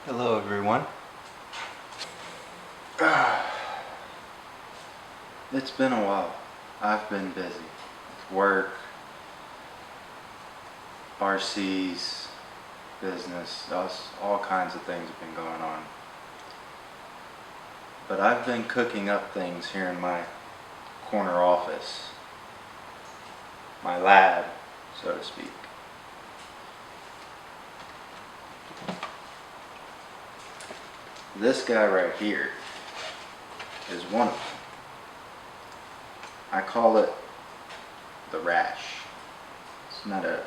Hello everyone. It's been a while. I've been busy with work, RCs, business, all kinds of things have been going on. But I've been cooking up things here in my corner office, my lab, so to speak. This guy right here is one of them. I call it the Wrash. It's not a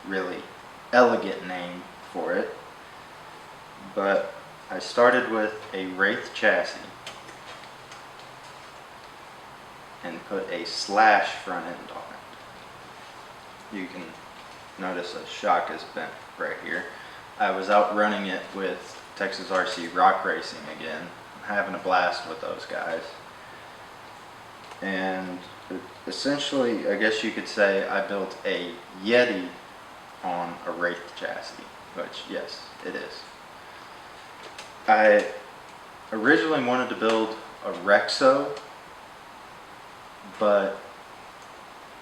really elegant name for it, but I started with a Wraith chassis and put a slash front end on it. You can notice a shock is bent right here. I was out running it with Texas RC Rock Racing again. I'm having a blast with those guys. And essentially, I guess you could say I built a Yeti on a Wraith chassis, which, yes, it is. I originally wanted to build a Rexo, but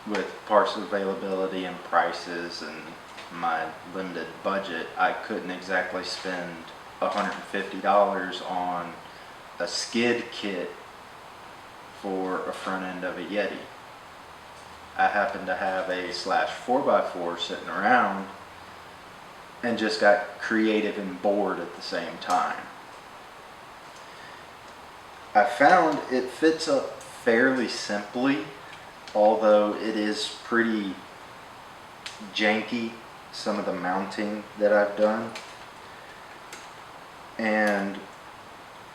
with parts availability and prices and my limited budget, I couldn't exactly spend $150 on a skid kit for a front end of a Yeti. I happened to have a slash 4x4 sitting around and just got creative and bored at the same time. I found it fits up fairly simply, although it is pretty janky, some of the mounting that I've done. And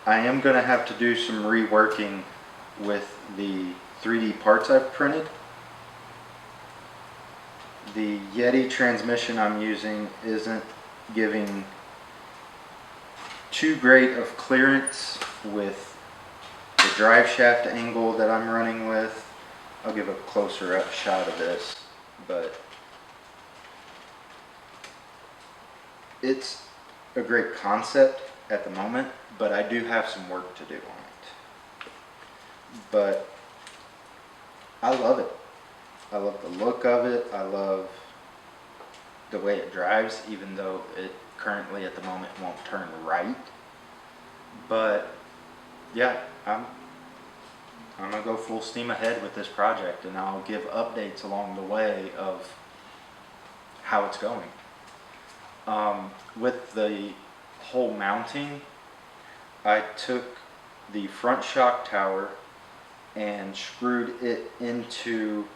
I am going to have to do some reworking with the 3D parts I've printed. The Yeti transmission I'm using isn't giving too great of clearance with the drive shaft angle that I'm running with. I'll give a closer up shot of this, but it's a great concept at the moment, but I do have some work to do on it. But I love it. I love the look of it. I love the way it drives, even though it currently at the moment won't turn right. But yeah, I'm gonna go full steam ahead with this project, and I'll give updates along the way of how it's going. With the whole mounting, I took the front shock tower and screwed it into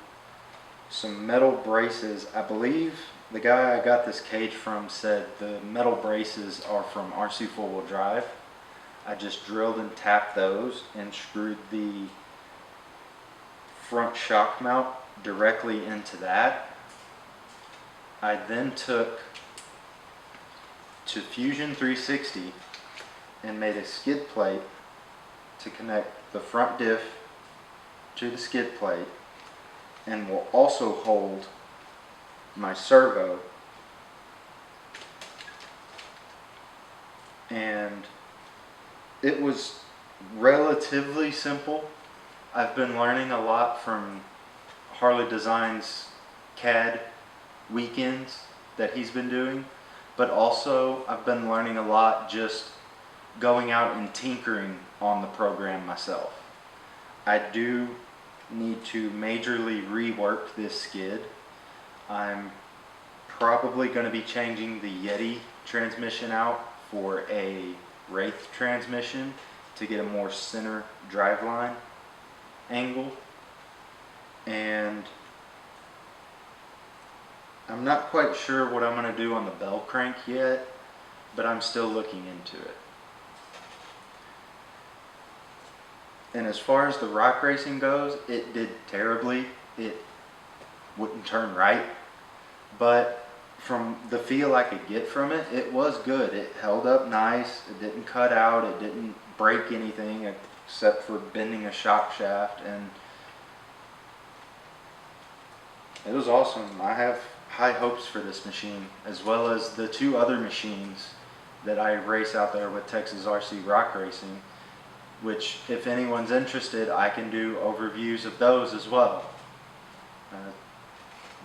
some metal braces. I believe the guy I got this cage from said the metal braces are from RC 4-wheel drive. I just drilled and tapped those and screwed the front shock mount directly into that. I then took to Fusion 360 and made a skid plate to connect the front diff to the skid plate, and will also hold my servo. And it was relatively simple. I've been learning a lot from Harley Design's CAD weekends that he's been doing, but also I've been learning a lot just going out and tinkering on the program myself. I do need to majorly rework this skid. I'm probably going to be changing the Yeti transmission out for a Wraith transmission to get a more center driveline angle, and I'm not quite sure what I'm going to do on the bell crank yet, but I'm still looking into it. And as far as the rock racing goes, it did terribly. It wouldn't turn right, but from the feel I could get from it, it was good. It held up nice. It didn't cut out. It didn't break anything except for bending a shock shaft, and it was awesome. I have high hopes for this machine, as well as the two other machines that I race out there with Texas RC Rock Racing, which if anyone's interested, I can do overviews of those as well.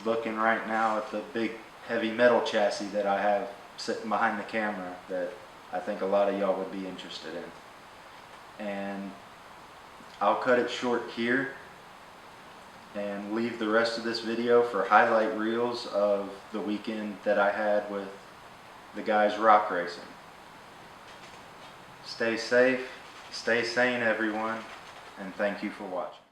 Looking right now at the big heavy metal chassis that I have sitting behind the camera that I think a lot of y'all would be interested in. And I'll cut it short here and leave the rest of this video for highlight reels of the weekend that I had with the guys rock racing. Stay safe, stay sane everyone, and thank you for watching.